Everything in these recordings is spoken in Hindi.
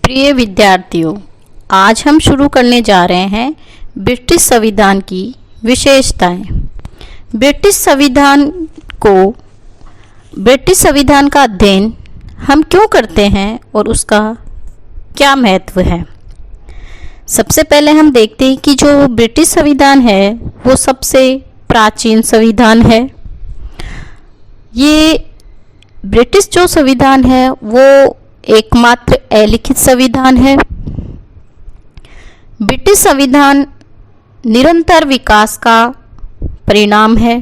प्रिय विद्यार्थियों, आज हम शुरू करने जा रहे हैं ब्रिटिश संविधान की विशेषताएं। ब्रिटिश संविधान का अध्ययन हम क्यों करते हैं और उसका क्या महत्व है। सबसे पहले हम देखते हैं कि जो ब्रिटिश संविधान है वो सबसे प्राचीन संविधान है। ये ब्रिटिश जो संविधान है वो एकमात्र अलिखित संविधान है। ब्रिटिश संविधान निरंतर विकास का परिणाम है।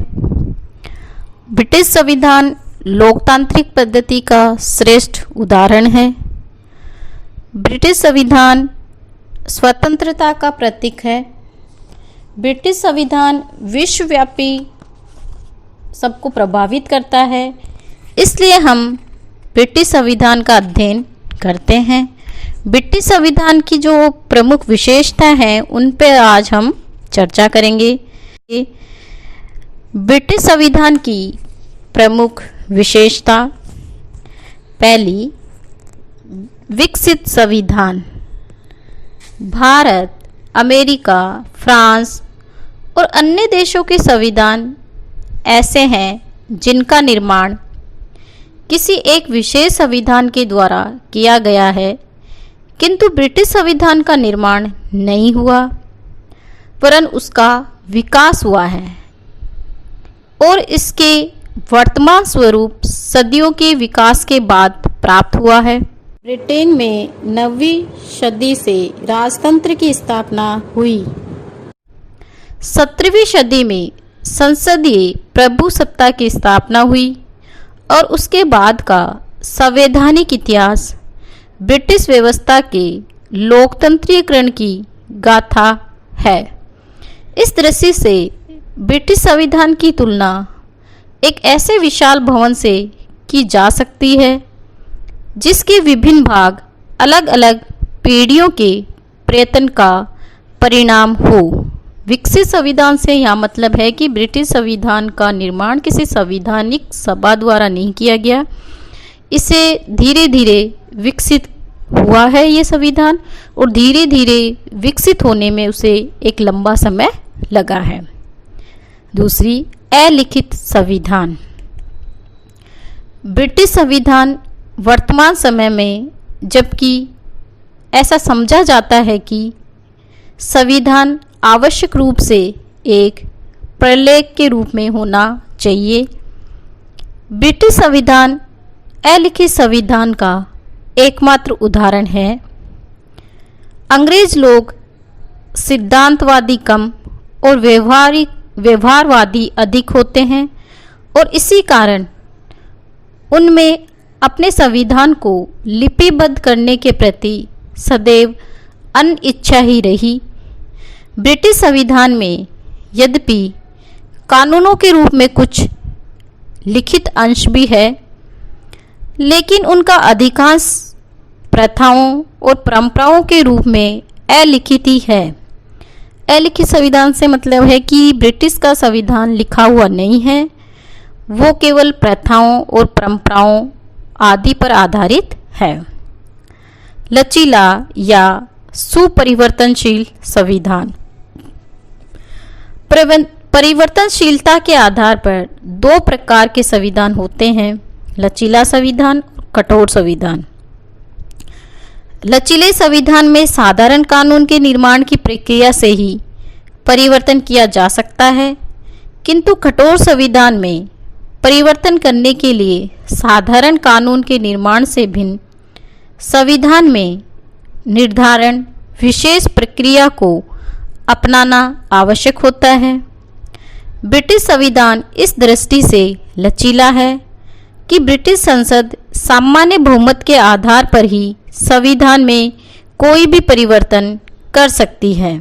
ब्रिटिश संविधान लोकतांत्रिक पद्धति का श्रेष्ठ उदाहरण है। ब्रिटिश संविधान स्वतंत्रता का प्रतीक है। ब्रिटिश संविधान विश्वव्यापी सबको प्रभावित करता है, इसलिए हम ब्रिटिश संविधान का अध्ययन करते हैं। ब्रिटिश संविधान की जो प्रमुख विशेषता हैं उन पर आज हम चर्चा करेंगे। ब्रिटिश संविधान की प्रमुख विशेषता, पहली, विकसित संविधान। भारत, अमेरिका, फ्रांस और अन्य देशों के संविधान ऐसे हैं जिनका निर्माण किसी एक विशेष संविधान के द्वारा किया गया है, किंतु ब्रिटिश संविधान का निर्माण नहीं हुआ वरन उसका विकास हुआ है और इसके वर्तमान स्वरूप सदियों के विकास के बाद प्राप्त हुआ है। ब्रिटेन में 9वीं सदी से राजतंत्र की स्थापना हुई। 17वीं सदी में संसदीय प्रभुसत्ता की स्थापना हुई और उसके बाद का संवैधानिक इतिहास ब्रिटिश व्यवस्था के लोकतंत्रीकरण की गाथा है। इस दृष्टि से ब्रिटिश संविधान की तुलना एक ऐसे विशाल भवन से की जा सकती है जिसके विभिन्न भाग अलग अलग पीढ़ियों के प्रयत्न का परिणाम हो। विकसित संविधान से यहाँ मतलब है कि ब्रिटिश संविधान का निर्माण किसी संवैधानिक सभा द्वारा नहीं किया गया, इसे धीरे धीरे विकसित हुआ है ये संविधान, और धीरे धीरे विकसित होने में उसे एक लंबा समय लगा है। दूसरी, अलिखित संविधान। ब्रिटिश संविधान वर्तमान समय में, जबकि ऐसा समझा जाता है कि संविधान आवश्यक रूप से एक प्रलेख के रूप में होना चाहिए, ब्रिटिश संविधान अलिखित संविधान का एकमात्र उदाहरण है। अंग्रेज लोग सिद्धांतवादी कम और व्यवहारवादी अधिक होते हैं और इसी कारण उनमें अपने संविधान को लिपिबद्ध करने के प्रति सदैव अनिच्छा ही रही। ब्रिटिश संविधान में यद्यपि कानूनों के रूप में कुछ लिखित अंश भी है, लेकिन उनका अधिकांश प्रथाओं और परंपराओं के रूप में अलिखित ही है। अलिखित संविधान से मतलब है कि ब्रिटिश का संविधान लिखा हुआ नहीं है, वो केवल प्रथाओं और परंपराओं आदि पर आधारित है। लचीला या सुपरिवर्तनशील संविधान। परिवर्तनशीलता के आधार पर दो प्रकार के संविधान होते हैं, लचीला संविधान और कठोर संविधान। लचीले संविधान में साधारण कानून के निर्माण की प्रक्रिया से ही परिवर्तन किया जा सकता है, किंतु कठोर संविधान में परिवर्तन करने के लिए साधारण कानून के निर्माण से भिन्न संविधान में निर्धारण विशेष प्रक्रिया को अपनाना आवश्यक होता है। ब्रिटिश संविधान इस दृष्टि से लचीला है कि ब्रिटिश संसद सामान्य बहुमत के आधार पर ही संविधान में कोई भी परिवर्तन कर सकती है।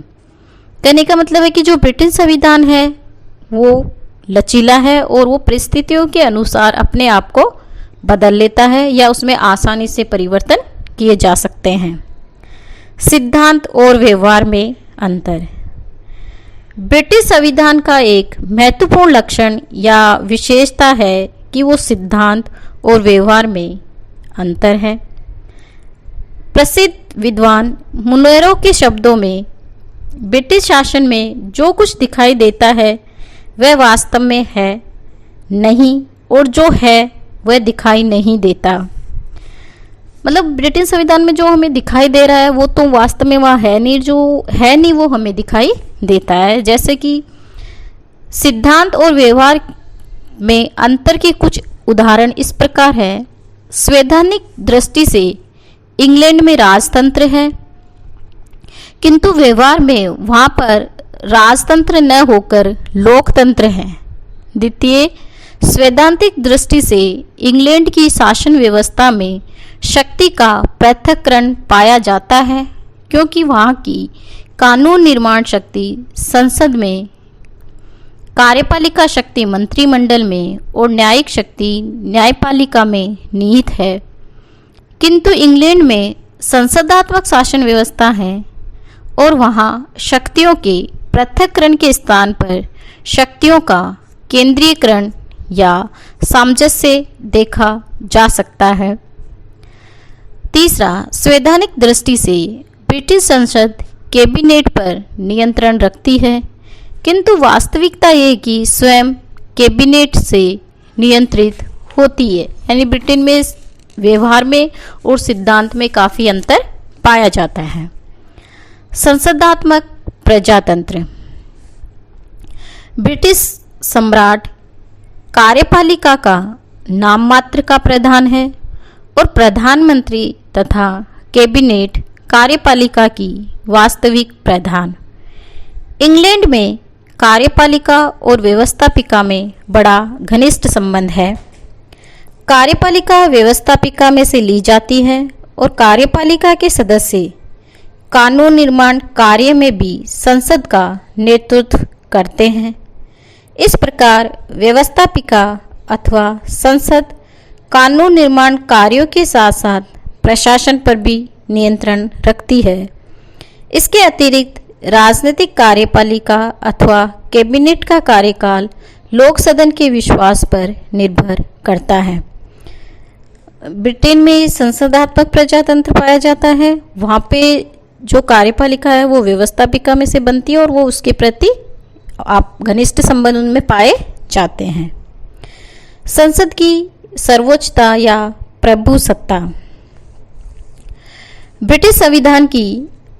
कहने का मतलब है कि जो ब्रिटिश संविधान है वो लचीला है और वो परिस्थितियों के अनुसार अपने आप को बदल लेता है या उसमें आसानी से परिवर्तन किए जा सकते हैं। सिद्धांत और व्यवहार में अंतर। ब्रिटिश संविधान का एक महत्वपूर्ण लक्षण या विशेषता है कि वो सिद्धांत और व्यवहार में अंतर है। प्रसिद्ध विद्वान मुनेरो के शब्दों में ब्रिटिश शासन में जो कुछ दिखाई देता है वह वास्तव में है नहीं, और जो है वह दिखाई नहीं देता। मतलब ब्रिटिश संविधान में जो हमें दिखाई दे रहा है वो तो वास्तव में वहाँ है नहीं, जो है नहीं वो हमें दिखाई देता है। जैसे कि सिद्धांत और व्यवहार में अंतर के कुछ उदाहरण इस प्रकार है। संवैधानिक दृष्टि से इंग्लैंड में राजतंत्र है, किंतु व्यवहार में वहाँ पर राजतंत्र न होकर लोकतंत्र है। द्वितीय, सैद्धांतिक दृष्टि से इंग्लैंड की शासन व्यवस्था में शक्ति का पृथक्करण पाया जाता है, क्योंकि वहाँ की कानून निर्माण शक्ति संसद में, कार्यपालिका शक्ति मंत्रिमंडल में और न्यायिक शक्ति न्यायपालिका में निहित है। किंतु इंग्लैंड में संसदात्मक शासन व्यवस्था है और वहाँ शक्तियों के पृथक्करण के स्थान पर शक्तियों का केंद्रीयकरण या सामंजस्य देखा जा सकता है। तीसरा, संवैधानिक दृष्टि से ब्रिटिश संसद कैबिनेट पर नियंत्रण रखती है, किंतु वास्तविकता ये कि स्वयं कैबिनेट से नियंत्रित होती है। यानी ब्रिटेन में व्यवहार में और सिद्धांत में काफ़ी अंतर पाया जाता है। संसदात्मक प्रजातंत्र, ब्रिटिश सम्राट कार्यपालिका का नाम मात्र का प्रधान है और प्रधानमंत्री तथा कैबिनेट कार्यपालिका की वास्तविक प्रधान। इंग्लैंड में कार्यपालिका और व्यवस्थापिका में बड़ा घनिष्ठ संबंध है। कार्यपालिका व्यवस्थापिका में से ली जाती है और कार्यपालिका के सदस्य कानून निर्माण कार्य में भी संसद का नेतृत्व करते हैं। इस प्रकार व्यवस्थापिका अथवा संसद कानून निर्माण कार्यों के साथ साथ प्रशासन पर भी नियंत्रण रखती है। इसके अतिरिक्त राजनीतिक कार्यपालिका अथवा कैबिनेट का कार्यकाल लोक सदन के विश्वास पर निर्भर करता है। ब्रिटेन में संसदात्मक प्रजातंत्र पाया जाता है। वहाँ पे जो कार्यपालिका है वो व्यवस्थापिका में से बनती है और वो उसके प्रति आप घनिष्ठ संबंध में पाए जाते हैं। संसद की सर्वोच्चता या प्रभुसत्ता, ब्रिटिश संविधान की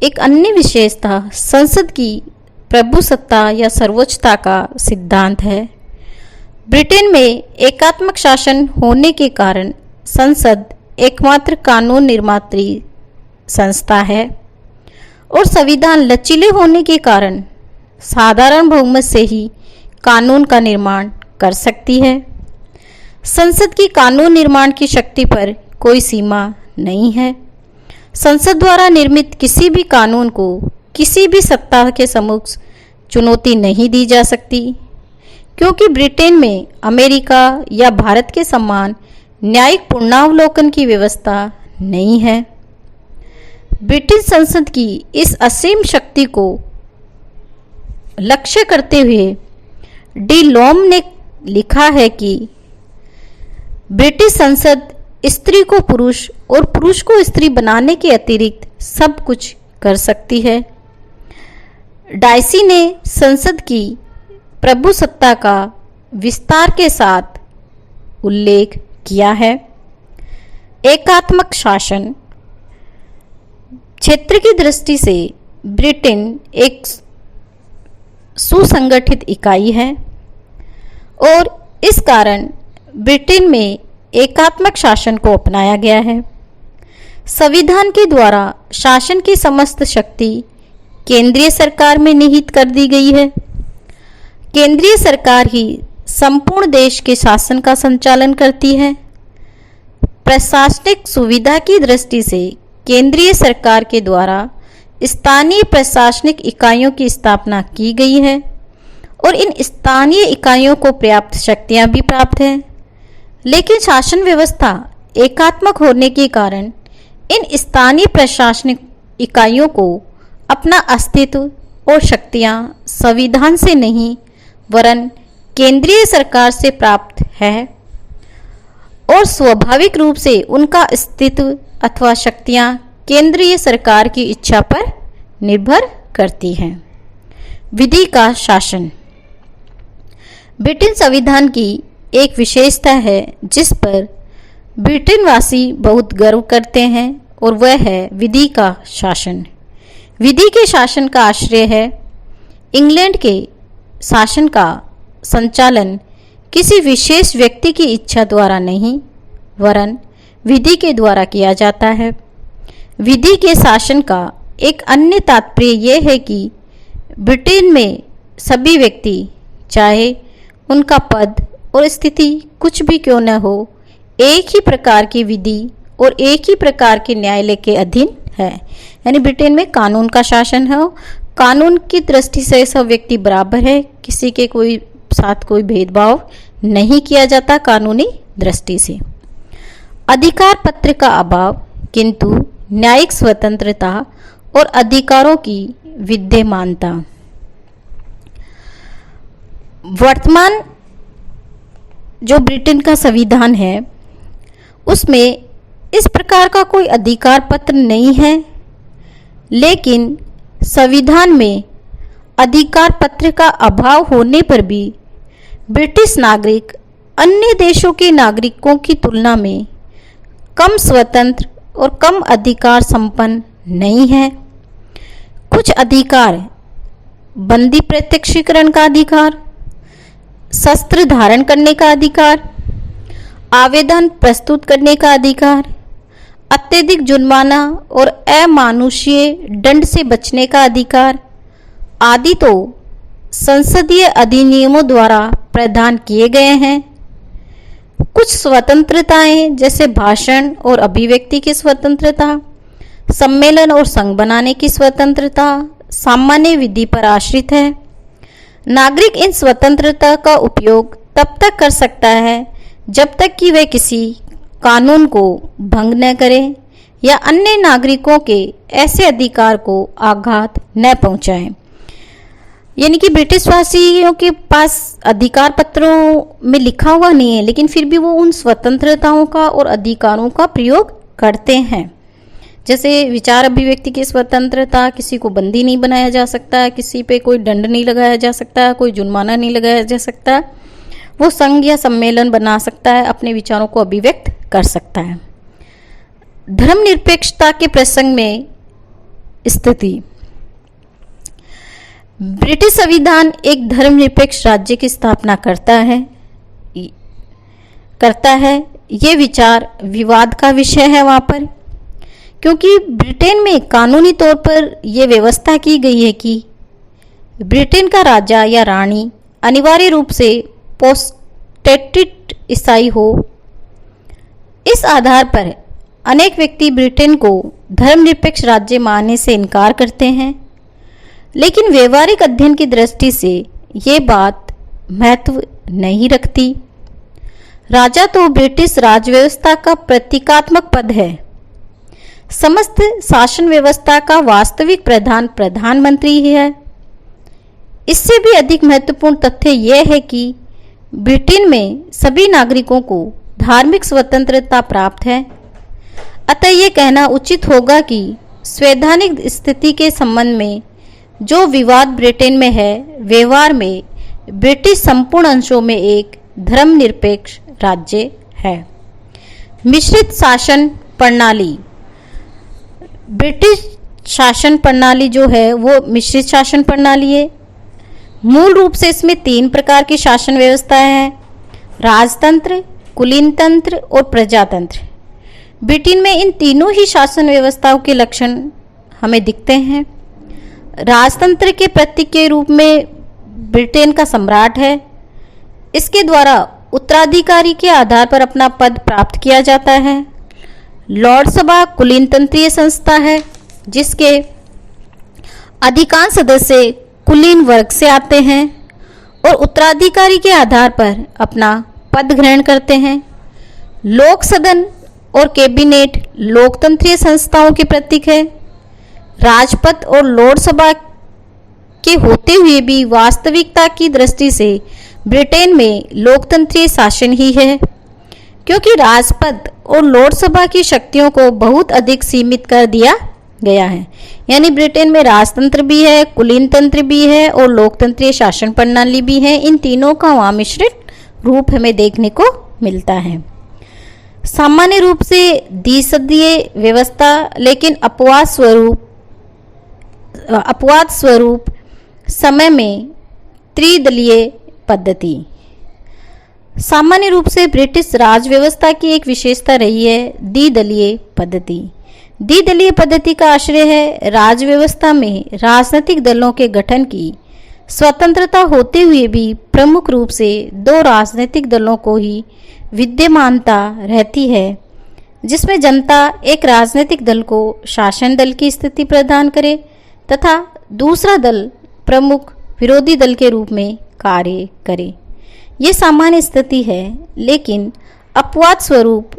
एक अन्य विशेषता संसद की प्रभुसत्ता या सर्वोच्चता का सिद्धांत है। ब्रिटेन में एकात्मक शासन होने के कारण संसद एकमात्र कानून निर्मात्री संस्था है और संविधान लचीले होने के कारण साधारण बहुमत से ही कानून का निर्माण कर सकती है। संसद की कानून निर्माण की शक्ति पर कोई सीमा नहीं है। संसद द्वारा निर्मित किसी भी कानून को किसी भी सत्ता के समक्ष चुनौती नहीं दी जा सकती, क्योंकि ब्रिटेन में अमेरिका या भारत के समान न्यायिक पुनरावलोकन की व्यवस्था नहीं है। ब्रिटिश संसद की इस असीम शक्ति को लक्ष्य करते हुए डी लॉम ने लिखा है कि ब्रिटिश संसद स्त्री को पुरुष और पुरुष को स्त्री बनाने के अतिरिक्त सब कुछ कर सकती है। डाइसी ने संसद की प्रभुसत्ता का विस्तार के साथ उल्लेख किया है। एकात्मक शासन, क्षेत्र की दृष्टि से ब्रिटेन एक सुसंगठित इकाई है और इस कारण ब्रिटेन में एकात्मक शासन को अपनाया गया है। संविधान के द्वारा शासन की समस्त शक्ति केंद्रीय सरकार में निहित कर दी गई है। केंद्रीय सरकार ही संपूर्ण देश के शासन का संचालन करती है। प्रशासनिक सुविधा की दृष्टि से केंद्रीय सरकार के द्वारा स्थानीय प्रशासनिक इकाइयों की स्थापना की गई है और इन स्थानीय इकाइयों को पर्याप्त शक्तियां भी प्राप्त हैं। लेकिन शासन व्यवस्था एकात्मक होने के कारण इन स्थानीय प्रशासनिक इकाइयों को अपना अस्तित्व और शक्तियां संविधान से नहीं वरन केंद्रीय सरकार से प्राप्त है और स्वाभाविक रूप से उनका अस्तित्व अथवा शक्तियां केंद्रीय सरकार की इच्छा पर निर्भर करती है। विधि का शासन ब्रिटेन संविधान की एक विशेषता है जिस पर ब्रिटेन वासी बहुत गर्व करते हैं और वह है विधि का शासन। विधि के शासन का आश्रय है इंग्लैंड के शासन का संचालन किसी विशेष व्यक्ति की इच्छा द्वारा नहीं वरन विधि के द्वारा किया जाता है। विधि के शासन का एक अन्य तात्पर्य यह है कि ब्रिटेन में सभी व्यक्ति चाहे उनका पद और स्थिति कुछ भी क्यों न हो एक ही प्रकार की विधि और एक ही प्रकार के न्यायालय के अधीन है। यानी ब्रिटेन में कानून का शासन है। कानून की दृष्टि से सब व्यक्ति बराबर है, किसी के कोई साथ कोई भेदभाव नहीं किया जाता कानूनी दृष्टि से। अधिकार पत्र का अभाव किंतु न्यायिक स्वतंत्रता और अधिकारों की विद्यमानता। वर्तमान जो ब्रिटेन का संविधान है उसमें इस प्रकार का कोई अधिकार पत्र नहीं है, लेकिन संविधान में अधिकार पत्र का अभाव होने पर भी ब्रिटिश नागरिक अन्य देशों के नागरिकों की तुलना में कम स्वतंत्र और कम अधिकार संपन्न नहीं है। कुछ अधिकार बंदी प्रत्यक्षीकरण का अधिकार, शस्त्र धारण करने का अधिकार, आवेदन प्रस्तुत करने का अधिकार, अत्यधिक जुर्माना और अमानुषीय दंड से बचने का अधिकार आदि तो संसदीय अधिनियमों द्वारा प्रदान किए गए हैं। कुछ स्वतंत्रताएं जैसे भाषण और अभिव्यक्ति की स्वतंत्रता, सम्मेलन और संघ बनाने की स्वतंत्रता सामान्य विधि पर आश्रित है। नागरिक इन स्वतंत्रता का उपयोग तब तक कर सकता है जब तक कि वह किसी कानून को भंग न करे या अन्य नागरिकों के ऐसे अधिकार को आघात न पहुंचाए। यानी कि ब्रिटिश वासियों के पास अधिकार पत्रों में लिखा हुआ नहीं है, लेकिन फिर भी वो उन स्वतंत्रताओं का और अधिकारों का प्रयोग करते हैं। जैसे विचार अभिव्यक्ति की स्वतंत्रता, किसी को बंदी नहीं बनाया जा सकता, किसी पे कोई दंड नहीं लगाया जा सकता, कोई जुर्माना नहीं लगाया जा सकता, वो संघ या सम्मेलन बना सकता है, अपने विचारों को अभिव्यक्त कर सकता है। धर्मनिरपेक्षता के प्रसंग में स्थिति ब्रिटिश संविधान एक धर्मनिरपेक्ष राज्य की स्थापना करता है। ये विचार विवाद का विषय है वहाँ पर, क्योंकि ब्रिटेन में कानूनी तौर पर यह व्यवस्था की गई है कि ब्रिटेन का राजा या रानी अनिवार्य रूप से प्रोटेस्टेंट ईसाई हो। इस आधार पर अनेक व्यक्ति ब्रिटेन को धर्मनिरपेक्ष राज्य मानने से इनकार करते हैं, लेकिन व्यवहारिक अध्ययन की दृष्टि से ये बात महत्व नहीं रखती। राजा तो ब्रिटिश राज व्यवस्था का प्रतीकात्मक पद है। समस्त शासन व्यवस्था का वास्तविक प्रधान प्रधानमंत्री ही है। इससे भी अधिक महत्वपूर्ण तथ्य यह है कि ब्रिटेन में सभी नागरिकों को धार्मिक स्वतंत्रता प्राप्त है। अतः यह कहना उचित होगा कि संवैधानिक स्थिति के संबंध में जो विवाद ब्रिटेन में है, व्यवहार में ब्रिटिश संपूर्ण अंशों में एक धर्मनिरपेक्ष राज्य है। मिश्रित शासन प्रणाली। ब्रिटिश शासन प्रणाली जो है वो मिश्रित शासन प्रणाली है। मूल रूप से इसमें 3 प्रकार की शासन व्यवस्थाएं हैं: राजतंत्र, कुलीन तंत्र और प्रजातंत्र। ब्रिटेन में इन तीनों ही शासन व्यवस्थाओं के लक्षण हमें दिखते हैं। राजतंत्र के प्रतीक के रूप में ब्रिटेन का सम्राट है। इसके द्वारा उत्तराधिकारी के आधार पर अपना पद प्राप्त किया जाता है। लॉर्ड सभा कुलीन तंत्रीय संस्था है जिसके अधिकांश सदस्य कुलीन वर्ग से आते हैं और उत्तराधिकारी के आधार पर अपना पद ग्रहण करते हैं। लोक सदन और कैबिनेट लोकतंत्रीय संस्थाओं के प्रतीक है। राजपथ और लॉर्ड सभा के होते हुए भी वास्तविकता की दृष्टि से ब्रिटेन में लोकतंत्रीय शासन ही है। क्योंकि राजपद और लोकसभा की शक्तियों को बहुत अधिक सीमित कर दिया गया है। यानी ब्रिटेन में राजतंत्र भी है, कुलीन तंत्र भी है और लोकतंत्रीय शासन प्रणाली भी है। इन तीनों का वहाँ मिश्रित रूप हमें देखने को मिलता है। सामान्य रूप से द्विसदीय व्यवस्था, लेकिन अपवाद स्वरूप समय में त्रिदलीय पद्धति। सामान्य रूप से ब्रिटिश राज व्यवस्था की एक विशेषता रही है द्विदलीय पद्धति। द्विदलीय पद्धति का आश्रय है राज व्यवस्था में राजनीतिक दलों के गठन की स्वतंत्रता होते हुए भी प्रमुख रूप से दो राजनीतिक दलों को ही विद्यमानता रहती है, जिसमें जनता एक राजनीतिक दल को शासन दल की स्थिति प्रदान करे तथा दूसरा दल प्रमुख विरोधी दल के रूप में कार्य करे। ये सामान्य स्थिति है, लेकिन अपवाद स्वरूप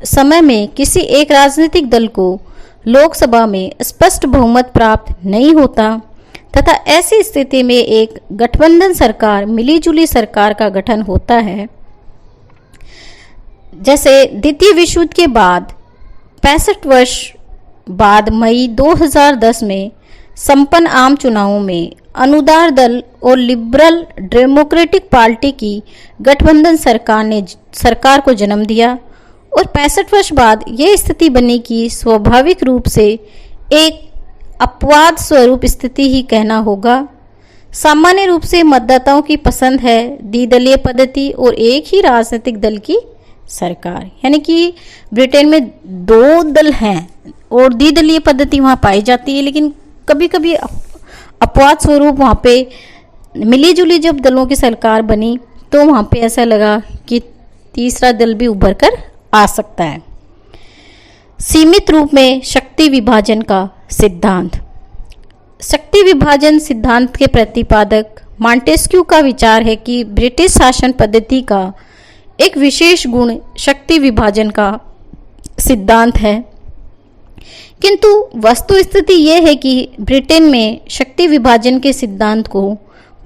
समय में किसी एक राजनीतिक दल को लोकसभा में स्पष्ट बहुमत प्राप्त नहीं होता तथा ऐसी स्थिति में एक गठबंधन सरकार, मिलीजुली सरकार का गठन होता है। जैसे द्वितीय विश्व युद्ध के बाद 65 वर्ष बाद मई 2010 में संपन्न आम चुनावों में अनुदार दल और लिबरल डेमोक्रेटिक पार्टी की गठबंधन सरकार ने सरकार को जन्म दिया और 65 वर्ष बाद यह स्थिति बनी कि स्वाभाविक रूप से एक अपवाद स्वरूप स्थिति ही कहना होगा। सामान्य रूप से मतदाताओं की पसंद है द्विदलीय पद्धति और एक ही राजनीतिक दल की सरकार। यानी कि ब्रिटेन में दो दल हैं और द्विदलीय पद्धति वहाँ पाई जाती है, लेकिन कभी कभी अपवाद स्वरूप वहाँ पे मिलीजुली जब दलों की सरकार बनी तो वहाँ पे ऐसा लगा कि तीसरा दल भी उभर कर आ सकता है। सीमित रूप में शक्ति विभाजन का सिद्धांत। शक्ति विभाजन सिद्धांत के प्रतिपादक मॉन्टेस्क्यू का विचार है कि ब्रिटिश शासन पद्धति का एक विशेष गुण शक्ति विभाजन का सिद्धांत है, किंतु वस्तु स्थिति यह है कि ब्रिटेन में शक्ति विभाजन के सिद्धांत को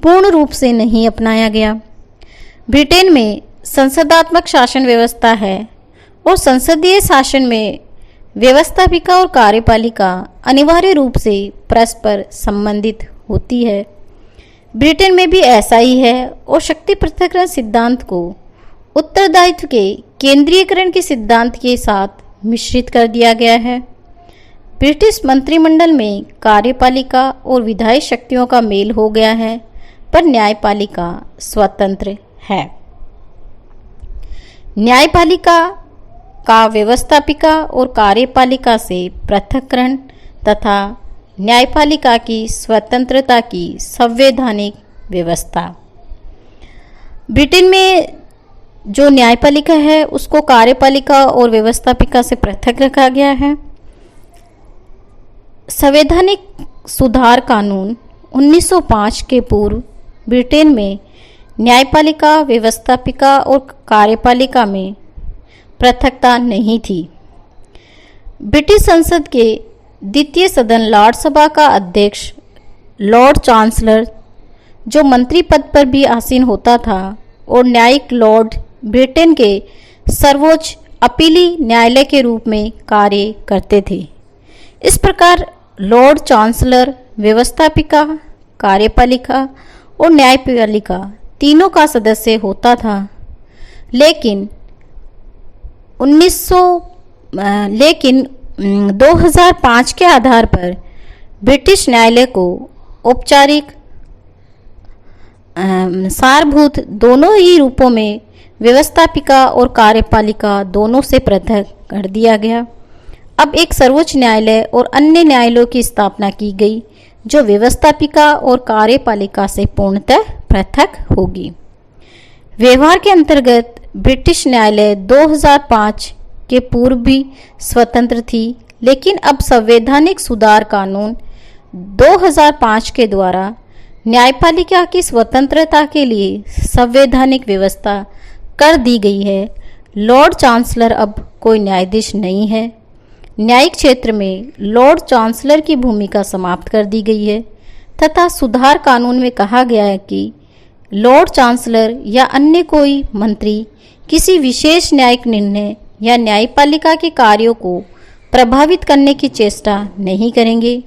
पूर्ण रूप से नहीं अपनाया गया। ब्रिटेन में संसदात्मक शासन व्यवस्था है और संसदीय शासन में व्यवस्थापिका और कार्यपालिका अनिवार्य रूप से परस्पर संबंधित होती है। ब्रिटेन में भी ऐसा ही है और शक्ति पृथक्करण सिद्धांत को उत्तरदायित्व के केंद्रीयकरण के सिद्धांत के साथ मिश्रित कर दिया गया है। ब्रिटिश मंत्रिमंडल में कार्यपालिका और विधायी शक्तियों का मेल हो गया है, पर न्यायपालिका स्वतंत्र है। न्यायपालिका का व्यवस्थापिका और कार्यपालिका से पृथक्करण तथा न्यायपालिका की स्वतंत्रता की संवैधानिक व्यवस्था। ब्रिटेन में जो न्यायपालिका है उसको कार्यपालिका और व्यवस्थापिका से पृथक रखा गया है। संवैधानिक सुधार कानून 1905 के पूर्व ब्रिटेन में न्यायपालिका, व्यवस्थापिका और कार्यपालिका में पृथकता नहीं थी। ब्रिटिश संसद के द्वितीय सदन लॉर्ड सभा का अध्यक्ष लॉर्ड चांसलर, जो मंत्री पद पर भी आसीन होता था, और न्यायिक लॉर्ड ब्रिटेन के सर्वोच्च अपीली न्यायालय के रूप में कार्य करते थे। इस प्रकार लॉर्ड चांसलर व्यवस्थापिका, कार्यपालिका और न्यायपालिका तीनों का सदस्य होता था। लेकिन 2005 के आधार पर ब्रिटिश न्यायालय को औपचारिक सारभूत दोनों ही रूपों में व्यवस्थापिका और कार्यपालिका दोनों से पृथक कर दिया गया। अब एक सर्वोच्च न्यायालय और अन्य न्यायालयों की स्थापना की गई जो व्यवस्थापिका और कार्यपालिका से पूर्णतः पृथक होगी। व्यवहार के अंतर्गत ब्रिटिश न्यायालय 2005 के पूर्व भी स्वतंत्र थी, लेकिन अब संवैधानिक सुधार कानून 2005 के द्वारा न्यायपालिका की स्वतंत्रता के लिए संवैधानिक व्यवस्था कर दी गई है। लॉर्ड चांसलर अब कोई न्यायाधीश नहीं है। न्यायिक क्षेत्र में लॉर्ड चांसलर की भूमिका समाप्त कर दी गई है तथा सुधार कानून में कहा गया है कि लॉर्ड चांसलर या अन्य कोई मंत्री किसी विशेष न्यायिक निर्णय या न्यायपालिका के कार्यों को प्रभावित करने की चेष्टा नहीं करेंगे।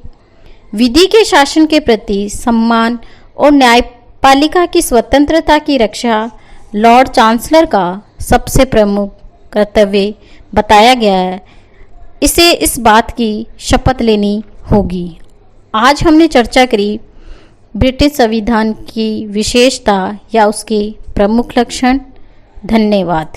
विधि के शासन के प्रति सम्मान और न्यायपालिका की स्वतंत्रता की रक्षा लॉर्ड चांसलर का सबसे प्रमुख कर्तव्य बताया गया है। इसे इस बात की शपथ लेनी होगी। आज हमने चर्चा करी ब्रिटिश संविधान की विशेषता या उसके प्रमुख लक्षण। धन्यवाद।